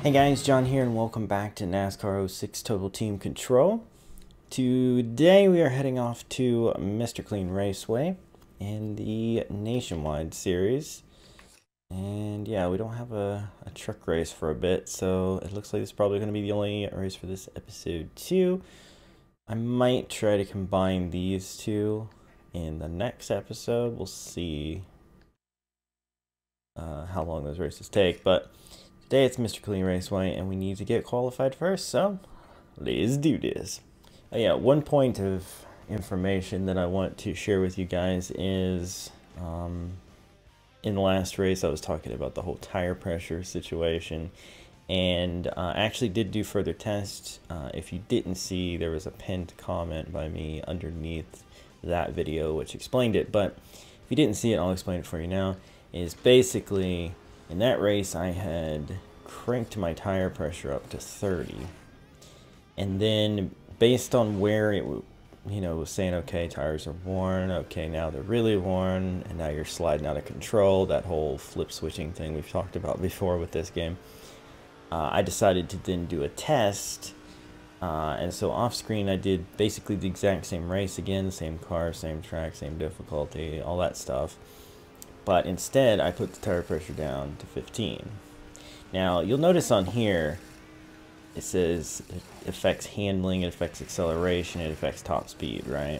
Hey guys, John here and welcome back to NASCAR 06 Total Team Control. Today we are heading off to Mr. Clean Raceway in the Nationwide Series. And yeah, we don't have a truck race for a bit, so it looks like it's probably going to be the only race for this episode too. I might try to combine these two in the next episode. We'll see how long those races take, but today it's Mr. Clean Raceway, and we need to get qualified first, so let's do this. Yeah, one point of information that I want to share with you guys is in the last race I was talking about the whole tire pressure situation, and I actually did do further tests. If you didn't see, there was a pinned comment by me underneath that video which explained it, but if you didn't see it, I'll explain it for you now. Is basically, in that race, I had cranked my tire pressure up to 30. And then, based on where it, was saying, okay, tires are worn, okay, now they're really worn, and now you're sliding out of control, that whole flip switching thing we've talked about before with this game, I decided to then do a test. And so off screen, I did basically the exact same race again, same car, same track, same difficulty, all that stuff. But instead, I put the tire pressure down to 15. Now, you'll notice on here, it says it affects handling, it affects acceleration, it affects top speed, right?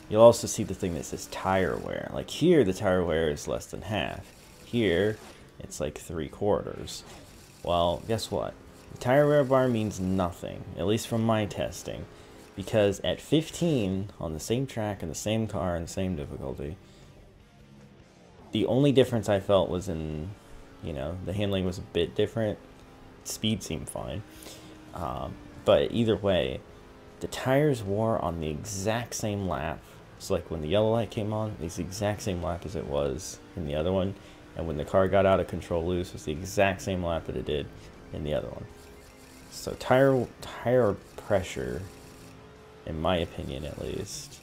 You'll also see the thing that says tire wear. Like here, the tire wear is less than half. Here, it's like 3/4. Well, guess what? The tire wear bar means nothing, at least from my testing. Because at 15, on the same track, in the same car, and the same difficulty, the only difference I felt was in, the handling was a bit different. Speed seemed fine. But either way, the tires wore on the exact same lap. So like when the yellow light came on, it's the exact same lap as it was in the other one. And when the car got out of control loose, it was the exact same lap that it did in the other one. So tire pressure, in my opinion at least,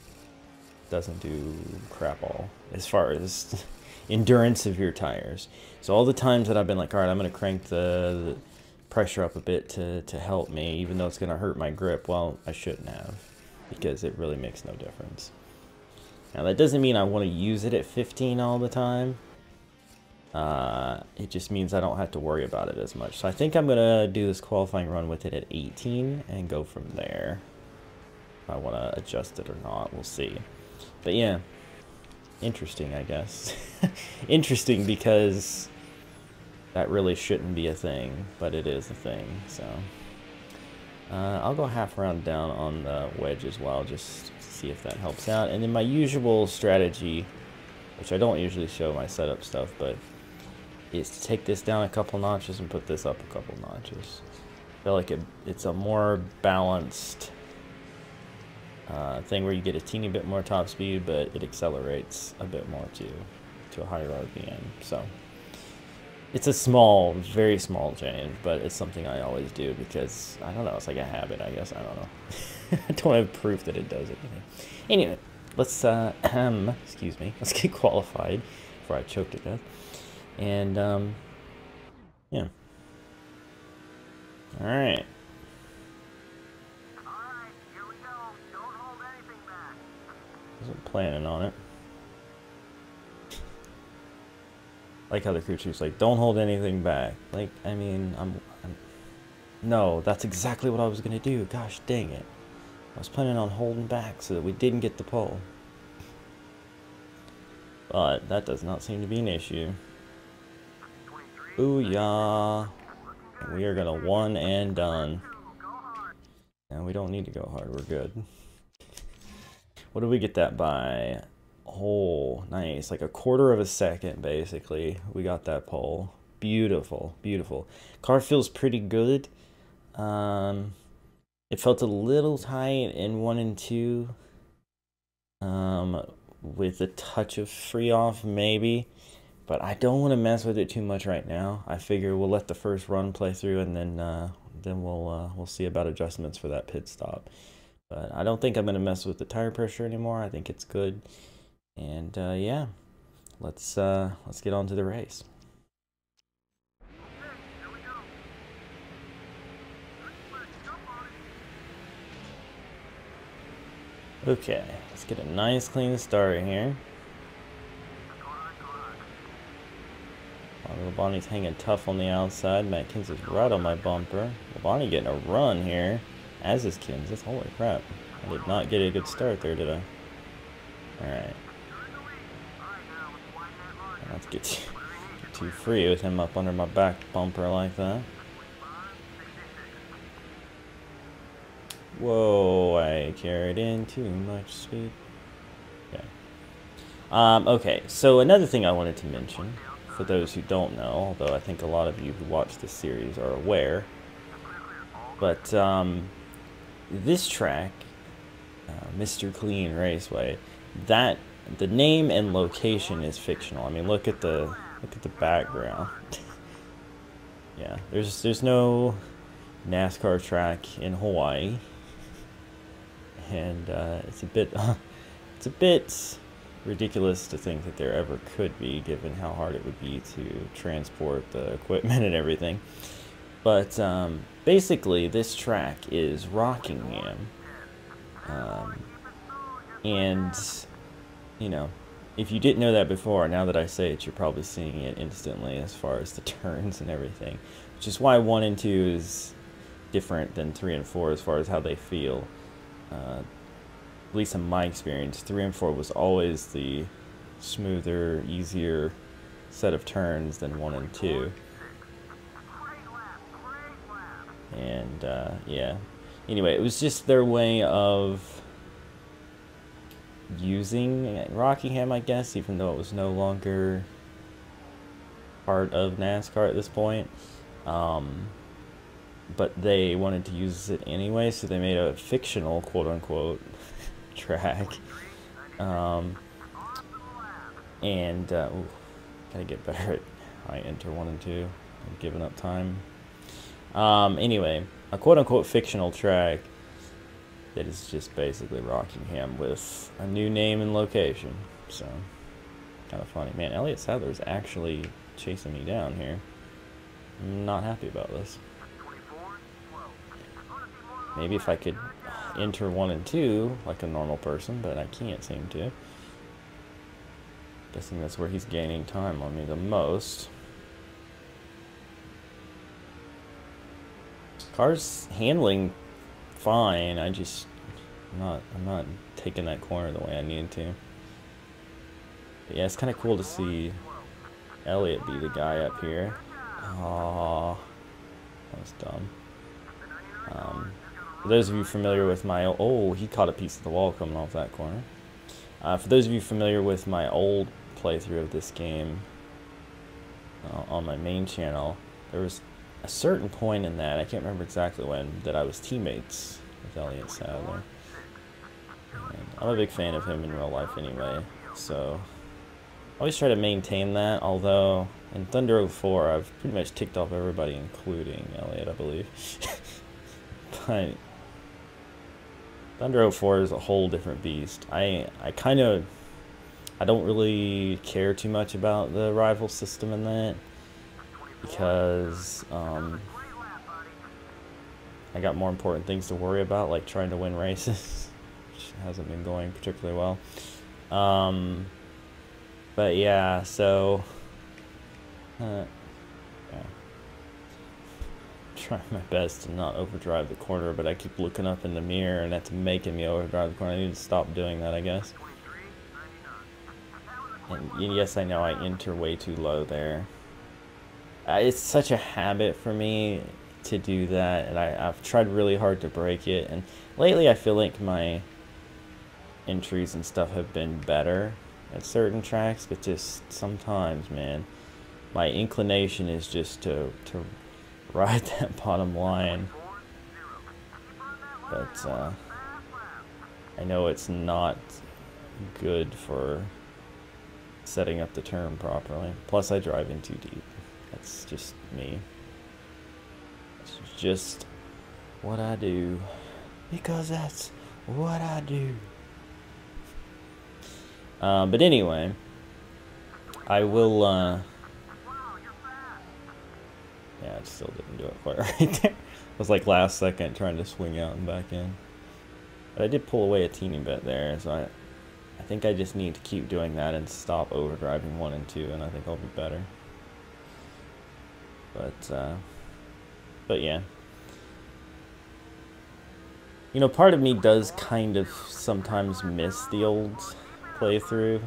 doesn't do crap all as far as endurance of your tires. So all the times that I've been like, all right, I'm going to crank the pressure up a bit to help me, even though it's going to hurt my grip, well, I shouldn't have, because it really makes no difference. Now, that doesn't mean I want to use it at 15 all the time. It just means I don't have to worry about it as much. So I think I'm going to do this qualifying run with it at 18 and go from there. If I want to adjust it or not, we'll see. But yeah. Interesting, I guess. Interesting because that really shouldn't be a thing, but it is a thing, so. I'll go half round down on the wedge as well, just to see if that helps out. And then my usual strategy, which I don't usually show my setup stuff, but is to take this down a couple notches and put this up a couple notches. I feel like it's a more balanced thing where you get a teeny bit more top speed, but it accelerates a bit more to a higher RPM. So it's a small, very small change, but it's something I always do because, I don't know, it's like a habit, I guess. I don't know. I don't have proof that it does anything. Anyway, let's, excuse me, let's get qualified before I choke to death. And, yeah. All right. Wasn't planning on it. Like how the crew chief's like, don't hold anything back. Like, I mean, no, that's exactly what I was gonna do. Gosh dang it. I was planning on holding back so that we didn't get the pole. But that does not seem to be an issue. Booyah. And we are gonna one and done. And we don't need to go hard, we're good. What did we get that by? Oh, nice. Like 1/4 of a second, basically. We got that pole. Beautiful, beautiful. Car feels pretty good. It felt a little tight in 1 and 2. With a touch of free off, maybe. But I don't want to mess with it too much right now. I figure we'll let the first run play through, and then we'll see about adjustments for that pit stop. But I don't think I'm going to mess with the tire pressure anymore. I think it's good. And yeah, let's get on to the race. Okay, let's get a nice clean start here. Labonte's hanging tough on the outside. Matt Kins is right on my bumper. Labonte getting a run here, as is Kins. That's holy crap. I did not get a good start there, did I? Alright. Let's get too free with him up under my back bumper like that. Whoa, I carried in too much speed. Okay. Okay, so another thing I wanted to mention, for those who don't know, although I think a lot of you who watch this series are aware, but this track, Mr. Clean Raceway, that the name and location is fictional. I mean, look at the background. Yeah, there's no NASCAR track in Hawaii, and it's a bit ridiculous to think that there ever could be, given how hard it would be to transport the equipment and everything. But basically, this track is Rockingham, and you know, if you didn't know that before, now that I say it, you're probably seeing it instantly as far as the turns and everything, which is why 1 and 2 is different than 3 and 4 as far as how they feel. At least in my experience, 3 and 4 was always the smoother, easier set of turns than 1 and 2. And yeah, anyway, it was just their way of using Rockingham, I guess, even though it was no longer part of NASCAR at this point. But they wanted to use it anyway, so they made a fictional, quote-unquote, track. Ooh, gotta get better at how I enter 1 and 2. I'm giving up time. Anyway, a quote-unquote fictional track that is just basically Rockingham with a new name and location. So, kind of funny. Man, Elliott Sadler is actually chasing me down here. I'm not happy about this. Maybe if I could enter 1 and 2 like a normal person, but I can't seem to. Guessing that's where he's gaining time on me the most. Car's handling fine. I'm not taking that corner the way I need to. But yeah, it's kind of cool to see Elliott be the guy up here. Oh, that was dumb. For those of you familiar with my... Oh, he caught a piece of the wall coming off that corner. For those of you familiar with my old playthrough of this game on my main channel, there was a certain point in that, I can't remember exactly when, that I was teammates with Elliott Sadler. And I'm a big fan of him in real life anyway, so I always try to maintain that, although in Thunder 04 I've pretty much ticked off everybody, including Elliott, I believe. But Thunder 04 is a whole different beast. I don't really care too much about the rival system in that, because I got more important things to worry about, like trying to win races, which hasn't been going particularly well. But yeah, so yeah. Trying my best to not overdrive the corner, but I keep looking up in the mirror, and that's making me overdrive the corner. I need to stop doing that, I guess. And yes, I know I enter way too low there. It's such a habit for me to do that, and I've tried really hard to break it. And lately, I feel like my entries and stuff have been better at certain tracks, but just sometimes, man, my inclination is just to ride that bottom line. But I know it's not good for setting up the turn properly. Plus, I drive in too deep. That's just me. It's just what I do, because that's what I do. But anyway, I will, yeah, it still didn't do it quite right there. It was like last second trying to swing out and back in. But I did pull away a teeny bit there, so I think I just need to keep doing that and stop overdriving 1 and 2, and I think I'll be better. But yeah. You know, part of me does kind of sometimes miss the old playthrough,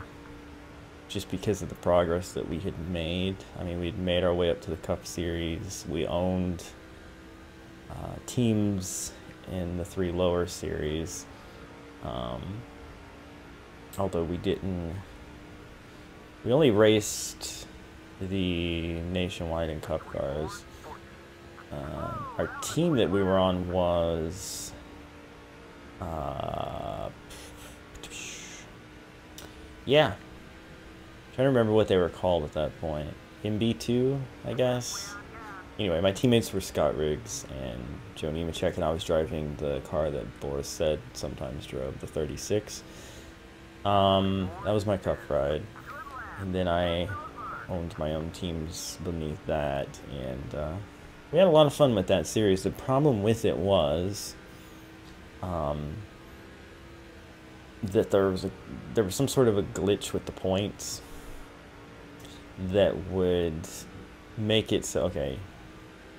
just because of the progress that we had made. I mean, we'd made our way up to the Cup Series. We owned teams in the 3 lower series. Although we only raced the Nationwide and Cup cars. Our team that we were on was yeah, trying to remember what they were called at that point. MB2, I guess. Anyway, my teammates were Scott Riggs and Joe Nemechek, and I was driving the car that Boris said sometimes drove, the 36. That was my Cup ride, and then I owned my own teams beneath that, and we had a lot of fun with that series. The problem with it was that there was some sort of a glitch with the points that would make it so, okay,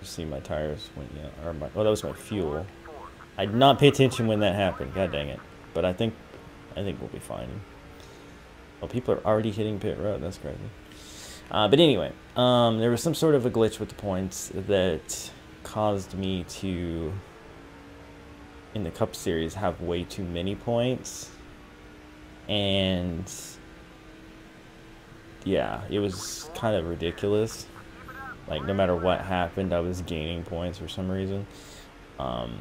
you see my tires went, yeah, or that was my fuel. I did not pay attention when that happened, god dang it. But I think we'll be fine. Well, people are already hitting pit road, that's crazy. But anyway, there was some sort of a glitch with the points that caused me to, in the Cup Series, have way too many points. And yeah, it was kind of ridiculous. Like, no matter what happened, I was gaining points for some reason. And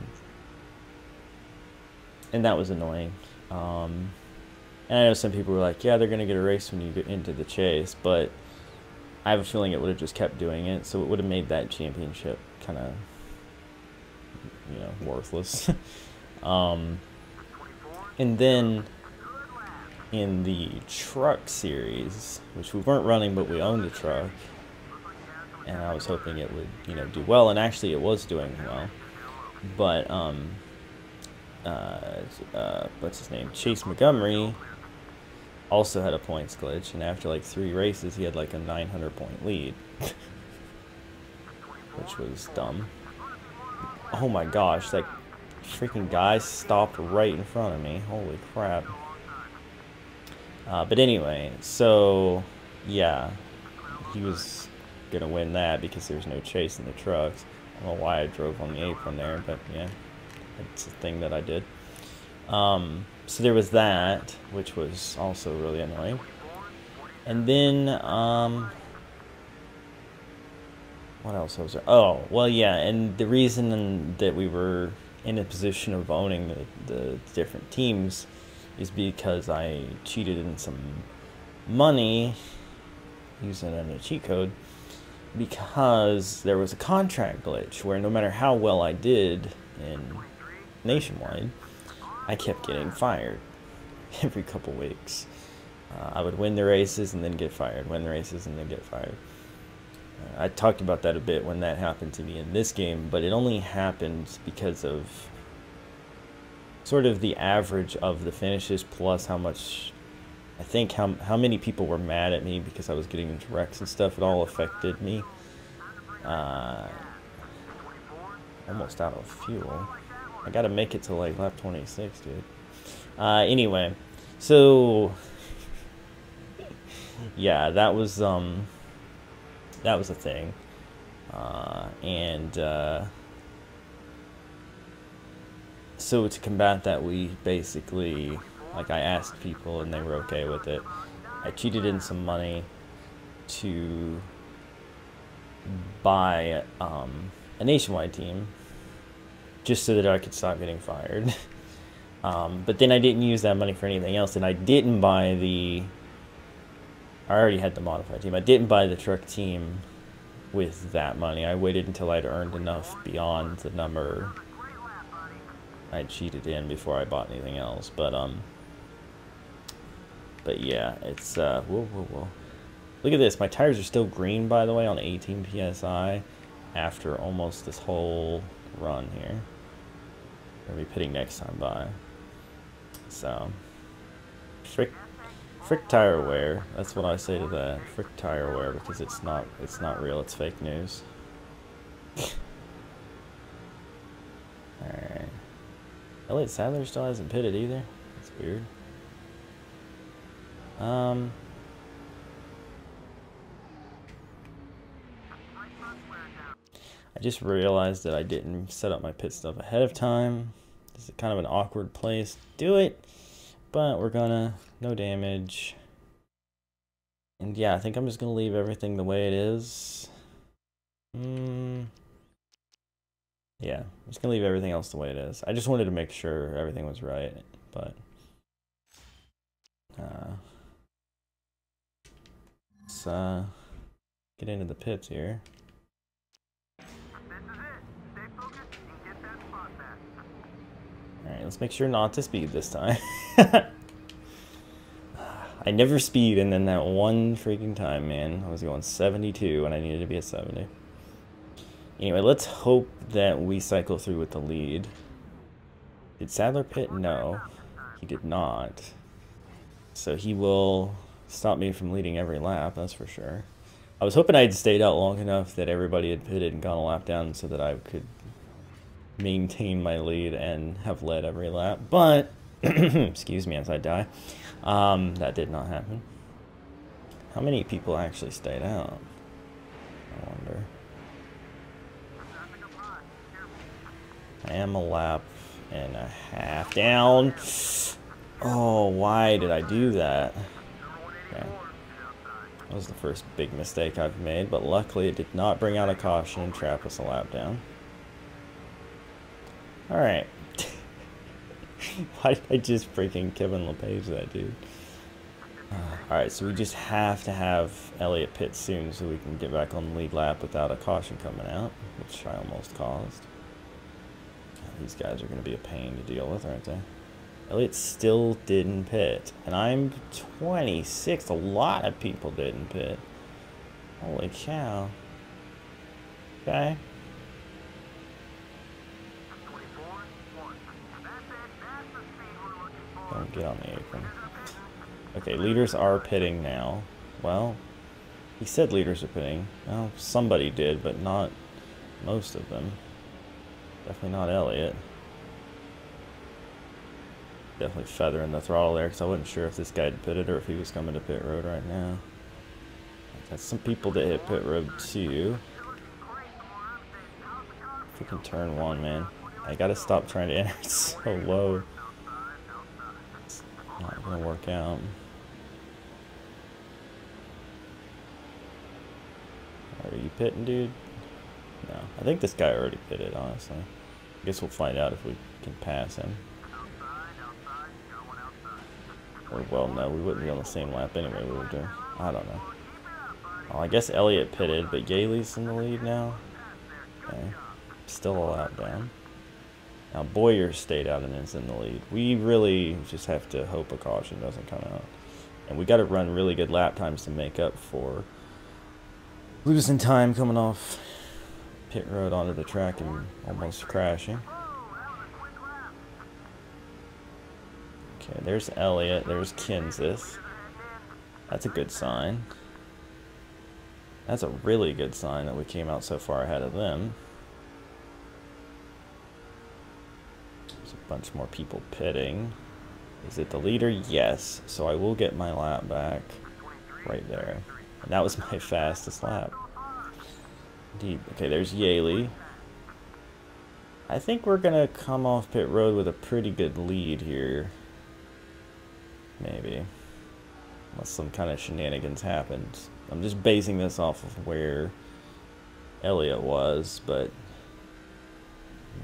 that was annoying. And I know some people were like, yeah, they're going to get a race when you get into the chase, but I have a feeling it would have just kept doing it, so it would have made that championship kind of, you know, worthless. And then in the truck series, which we weren't running, but we owned a truck, and I was hoping it would, you know, do well, and actually it was doing well. But what's his name? Chase Montgomery also had a points glitch, and after like 3 races, he had like a 900-point lead, which was dumb. Oh my gosh, like freaking guy stopped right in front of me. Holy crap. But anyway, so yeah, he was gonna win that because there's no chase in the trucks. I don't know why I drove on the apron there, but yeah, it's a thing that I did. So there was that, which was also really annoying. And then, what else was there? Oh, well, yeah, and the reason that we were in a position of owning the different teams is because I cheated in some money using a cheat code, because there was a contract glitch where no matter how well I did in Nationwide, I kept getting fired every couple weeks. I would win the races and then get fired, win the races and then get fired. I talked about that a bit when that happened to me in this game, but it only happened because of sort of the average of the finishes plus how much, I think how many people were mad at me because I was getting into wrecks and stuff. It all affected me. Almost out of fuel. I gotta make it to like lap 26, dude. Anyway, so yeah, that was a thing. So to combat that, we basically, like, I asked people and they were okay with it. I cheated in some money to buy a Nationwide team just so that I could stop getting fired. But then I didn't use that money for anything else, and I didn't buy I already had the modified team. I didn't buy the truck team with that money. I waited until I'd earned enough beyond the number I cheated in before I bought anything else. But yeah, it's whoa. Look at this. My tires are still green, by the way, on 18 PSI after almost this whole run here. I'll be pitting next time by. So, frick tire wear. That's what I say to that. Frick tire wear, because it's not real. It's fake news. All right. Elliott Sadler still hasn't pitted either. That's weird. I just realized that I didn't set up my pit stop ahead of time. This is kind of an awkward place to do it, but we're gonna, no damage. And yeah, I think I'm just gonna leave everything the way it is. Yeah, I'm just gonna leave everything else the way it is. I just wanted to make sure everything was right, but let's get into the pits here. Alright, let's make sure not to speed this time. I never speed, and then that one freaking time, man, I was going 72 and I needed to be at 70. Anyway, let's hope that we cycle through with the lead. Did Sadler pit? No, he did not. So he will stop me from leading every lap, that's for sure. I was hoping I'd stayed out long enough that everybody had pitted and gone a lap down so that I could maintain my lead and have led every lap, but excuse me as I die. That did not happen. How many people actually stayed out? I wonder. I am a lap and a half down. Oh, why did I do that? Okay. That was the first big mistake I've made, but luckily it did not bring out a caution and trap us a lap down. Alright. Why did I just freaking Kevin LePage that dude? Alright, so we just have to have Elliott pit soon so we can get back on the lead lap without a caution coming out, which I almost caused. These guys are going to be a pain to deal with, aren't they? Elliott still didn't pit, and I'm 26th. A lot of people didn't pit. Holy cow. Okay. Don't get on the apron. Okay, leaders are pitting now. Well, he said leaders are pitting. Well, somebody did, but not most of them. Definitely not Elliott. Definitely feathering the throttle there because I wasn't sure if this guy had pitted or if he was coming to pit road right now. Got some people that hit pit road too. Freaking turn one, man. I gotta stop trying to enter it so low. It's not gonna work out. Are you pitting, dude? No. I think this guy already pitted, honestly. I guess we'll find out if we can pass him. Or, well, no, we wouldn't be on the same lap anyway, we were doing. I don't know. Oh, I guess Elliott pitted, but Yaley's in the lead now. Okay. Still a lap down. Now Boyer stayed out and is in the lead. We really just have to hope a caution doesn't come out. And we got to run really good lap times to make up for losing time coming off pit road onto the track and almost crashing. Okay, there's Elliott, there's Kenseth. That's a good sign. That's a really good sign that we came out so far ahead of them. There's a bunch more people pitting. Is it the leader? Yes. So I will get my lap back right there. And that was my fastest lap. Indeed. Okay, there's Yaley. I think we're going to come off pit road with a pretty good lead here. Maybe. Unless some kind of shenanigans happened. I'm just basing this off of where Elliott was, but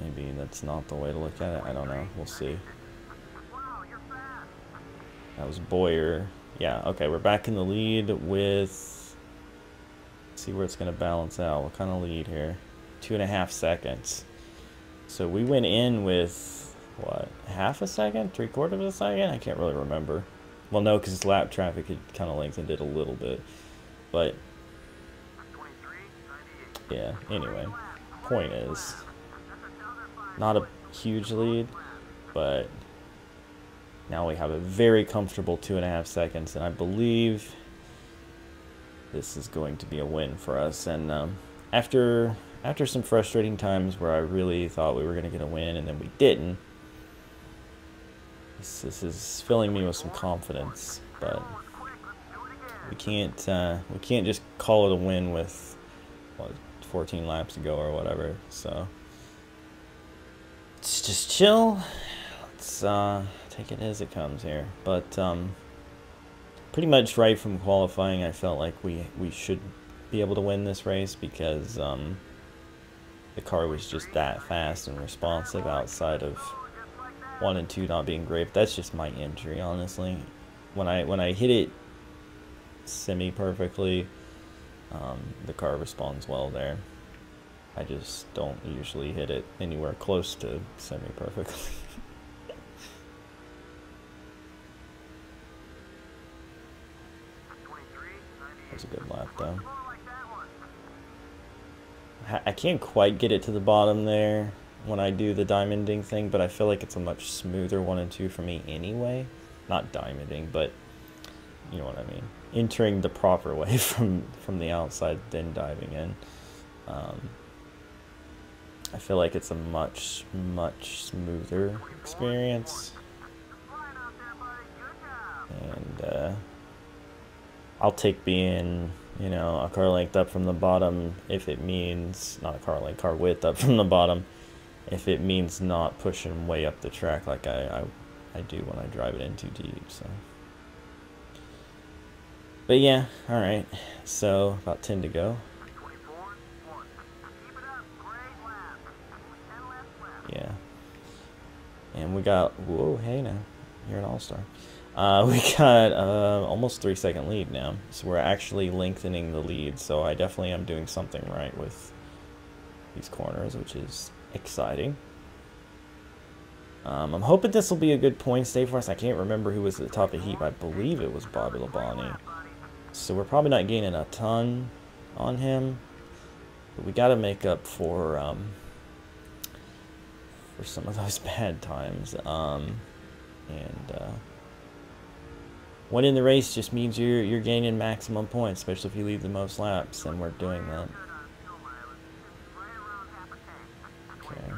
maybe that's not the way to look at it. I don't know. We'll see. That was Boyer. Yeah, okay, we're back in the lead with... Let's see where it's going to balance out. What kind of lead here? 2.5 seconds. So we went in with, what, half a second? 3/4 of a second? I can't really remember. Well, no, because lap traffic had kind of lengthened it a little bit. But, yeah, anyway. Point is, not a huge lead, but Now we have a very comfortable 2.5 seconds, and I believe this is going to be a win for us. And after some frustrating times where I really thought we were going to get a win and then we didn't, this is filling me with some confidence. But we can't just call it a win with what, 14 laps to go or whatever. So let's just chill. Let's take it as it comes here. But pretty much right from qualifying, I felt like we should be able to win this race because the car was just that fast and responsive outside of 1 and 2 not being great. But that's just my injury, honestly. When I hit it semi-perfectly, the car responds well there. I just don't usually hit it anywhere close to semi-perfectly. That was a good lap, though. I can't quite get it to the bottom there when I do the diamonding thing, but I feel like it's a much smoother 1 and 2 for me anyway. Not diamonding, but you know what I mean. Entering the proper way from the outside, then diving in. I feel like it's a much smoother experience. And I'll take being, you know, a car length up from the bottom if it means, not a car length, car width up from the bottom, if it means not pushing way up the track like I do when I drive it in too deep. So, but yeah, all right. So about 10 to go. Yeah, and we got, whoa, hey now, you're an all-star. We got almost 3-second lead now, so we're actually lengthening the lead. So I definitely am doing something right with these corners, which is exciting. I'm hoping this will be a good points day for us. I can't remember who was at the top of the heap. I believe it was Bobby Labonte. So we're probably not gaining a ton on him, but we got to make up for some of those bad times. Winning the race just means you're gaining maximum points, especially if you lead the most laps, and we're doing that. Okay.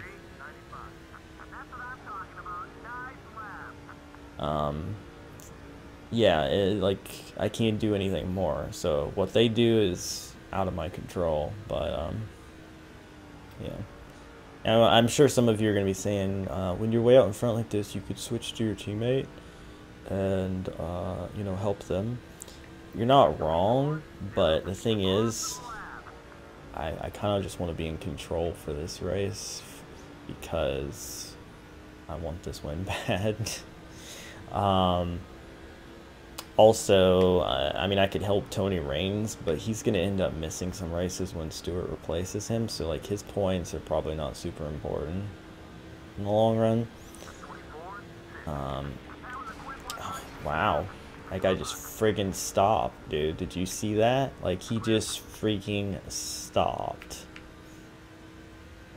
Yeah, like I can't do anything more. So what they do is out of my control. But yeah. And I'm sure some of you are going to be saying, when you're way out in front like this, you could switch to your teammate and you know, help them. You're not wrong, but the thing is, I kind of just want to be in control for this race because I want this win bad. Also, I mean, I could help Tony Raines, but he's going to end up missing some races when Stewart replaces him, so like his points are probably not super important in the long run. Oh, wow, that guy just friggin' stopped, dude. Did you see that? Like, he just freaking stopped.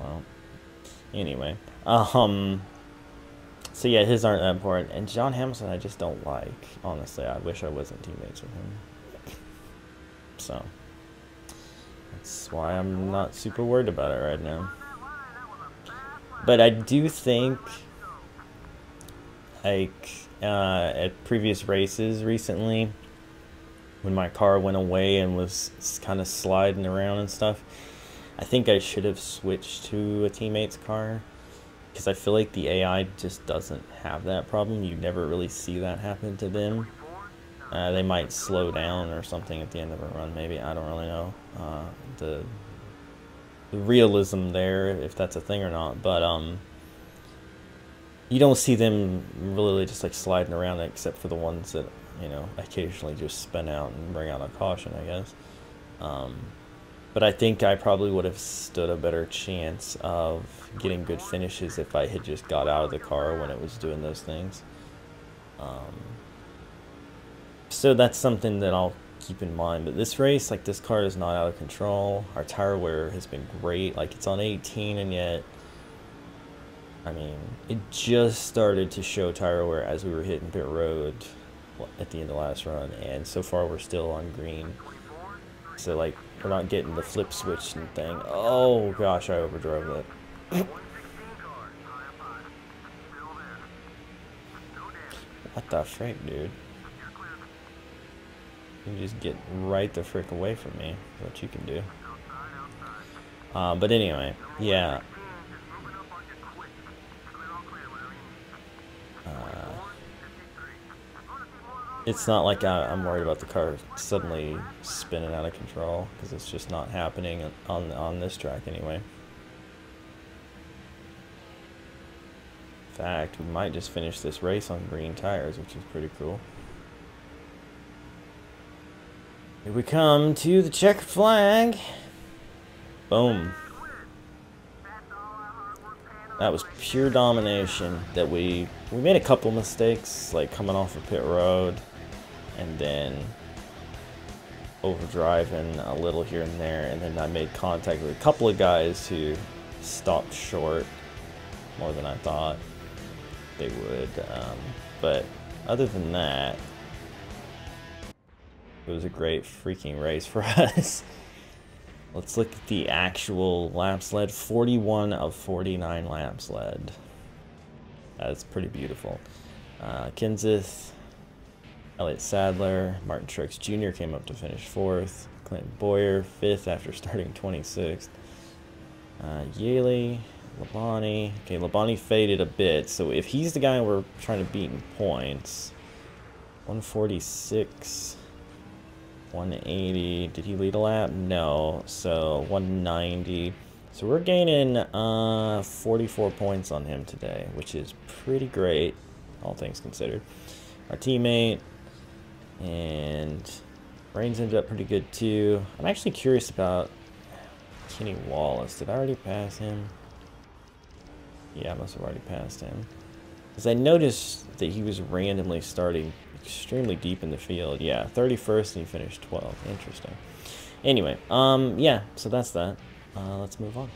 Well, anyway, so yeah, his aren't that important. And John Hamilton I just don't like, honestly. I wish I wasn't teammates with him. So that's why I'm not super worried about it right now. But I do think, like, at previous races recently, when my car went away and was kind of sliding around and stuff, I think I should have switched to a teammate's car. Because I feel like the AI just doesn't have that problem. You never really see that happen to them. They might slow down or something at the end of a run, maybe. I don't really know the realism there, if that's a thing or not. But you don't see them really just like sliding around, except for the ones that, you know, occasionally just spin out and bring out a caution, I guess. But I think I probably would have stood a better chance of getting good finishes if I had just got out of the car when it was doing those things. So that's something that I'll keep in mind. But this race, like, this car is not out of control. Our tire wear has been great. Like, it's on 18, and yet I mean, it just started to show tire wear as we were hitting pit road at the end of last run, and so far we're still on green. So, like, we're not getting the flip switch and thing. Oh, gosh, I overdrove it. What the frick, dude? You just get right the frick away from me. That's what you can do. But anyway, yeah. It's not like I'm worried about the car suddenly spinning out of control, because it's just not happening on this track anyway. In fact, we might just finish this race on green tires, which is pretty cool. Here we come to the checkered flag. Boom. That was pure domination. That we made a couple mistakes, like coming off of pit road, and then overdriving a little here and there, and then I made contact with a couple of guys who stopped short more than I thought they would. But other than that, it was a great freaking race for us. Let's look at the actual laps led. 41 of 49 laps led. That's pretty beautiful. Kenseth, Elliott Sadler, Martin Truex Jr. came up to finish 4th. Clinton Boyer, 5th after starting 26th. Yaley, Labonte. Okay, Labonte faded a bit, so if he's the guy we're trying to beat in points, 146, 180. Did he lead a lap? No. So 190. So we're gaining 44 points on him today, which is pretty great, all things considered. Our teammate and Reigns ended up pretty good too. I'm actually curious about Kenny Wallace. Did I already pass him? Yeah, I must have already passed him. Because I noticed that he was randomly starting extremely deep in the field. Yeah, 31st and he finished 12th. Interesting. Anyway, yeah, so that's that. Let's move on.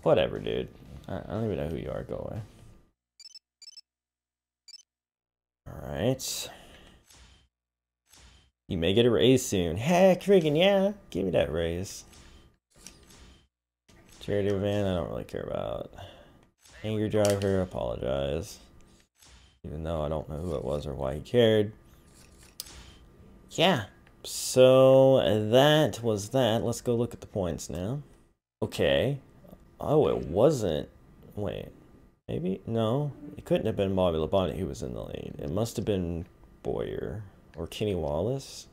Whatever, dude. I don't even know who you are. Go away. Alright. You may get a raise soon. Heck, friggin' yeah. Give me that raise. Charity event, I don't really care about. Angry driver, apologize. Even though I don't know who it was or why he cared. Yeah. So that was that. Let's go look at the points now. Okay. Oh, it wasn't. Wait. Maybe? No. It couldn't have been Bobby Labonte who was in the lead. It must have been Boyer. Or Kenny Wallace.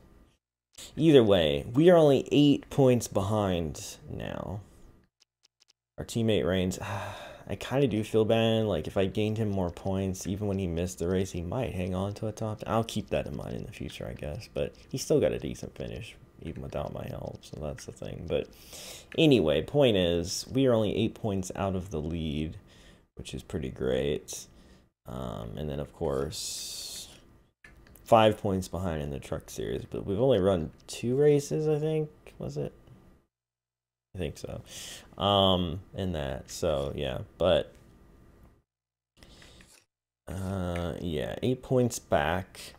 Either way, we are only 8 points behind now. Our teammate Reigns, I kind of do feel bad. Like, if I gained him more points, even when he missed the race, he might hang on to a top. I'll keep that in mind in the future, I guess. But he still got a decent finish, even without my help. So that's the thing. But anyway, point is, we are only 8 points out of the lead, which is pretty great. And then, of course, 5 points behind in the truck series. But we've only run 2 races, I think. Was it? I think so. In that. So, yeah. But, yeah, 8 points back.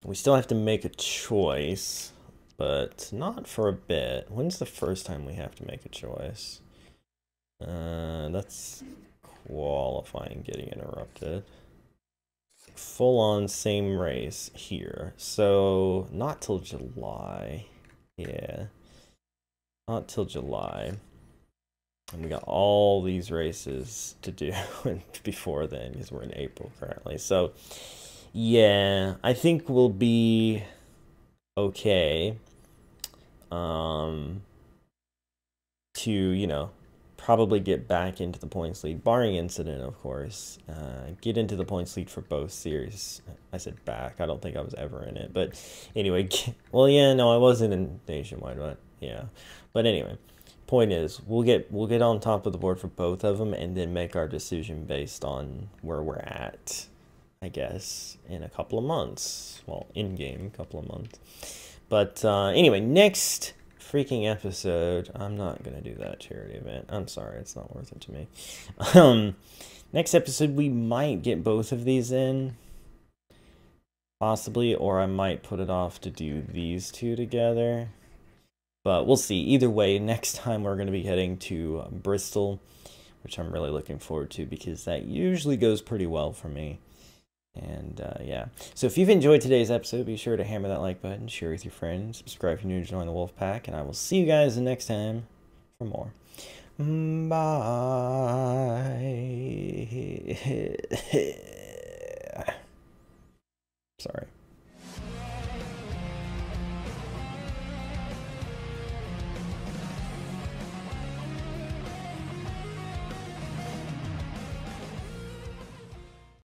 We still have to make a choice, but not for a bit. When's the first time we have to make a choice? That's qualifying getting interrupted. Full on same race here. So, not till July. Yeah. Not till July. And we got all these races to do before then, because we're in April currently. So, yeah, I think we'll be okay. To, you know, probably get back into the points lead, barring incident, of course. Get into the points lead for both series. I said back. I don't think I was ever in it. But anyway, well, yeah, no, I wasn't in Nationwide, but yeah. But anyway, point is, we'll get on top of the board for both of them, and then make our decision based on where we're at I guess, in a couple of months. Well, in-game, couple of months. But anyway, next freaking episode, I'm not going to do that charity event. I'm sorry, it's not worth it to me. Next episode, we might get both of these in. Possibly, or I might put it off to do these two together. But we'll see. Either way, next time we're going to be heading to Bristol, which I'm really looking forward to because that usually goes pretty well for me. And yeah, so if you've enjoyed today's episode, be sure to hammer that like button, share with your friends, subscribe if you're new to join the Wolf Pack, and I will see you guys the next time for more. Bye. Sorry.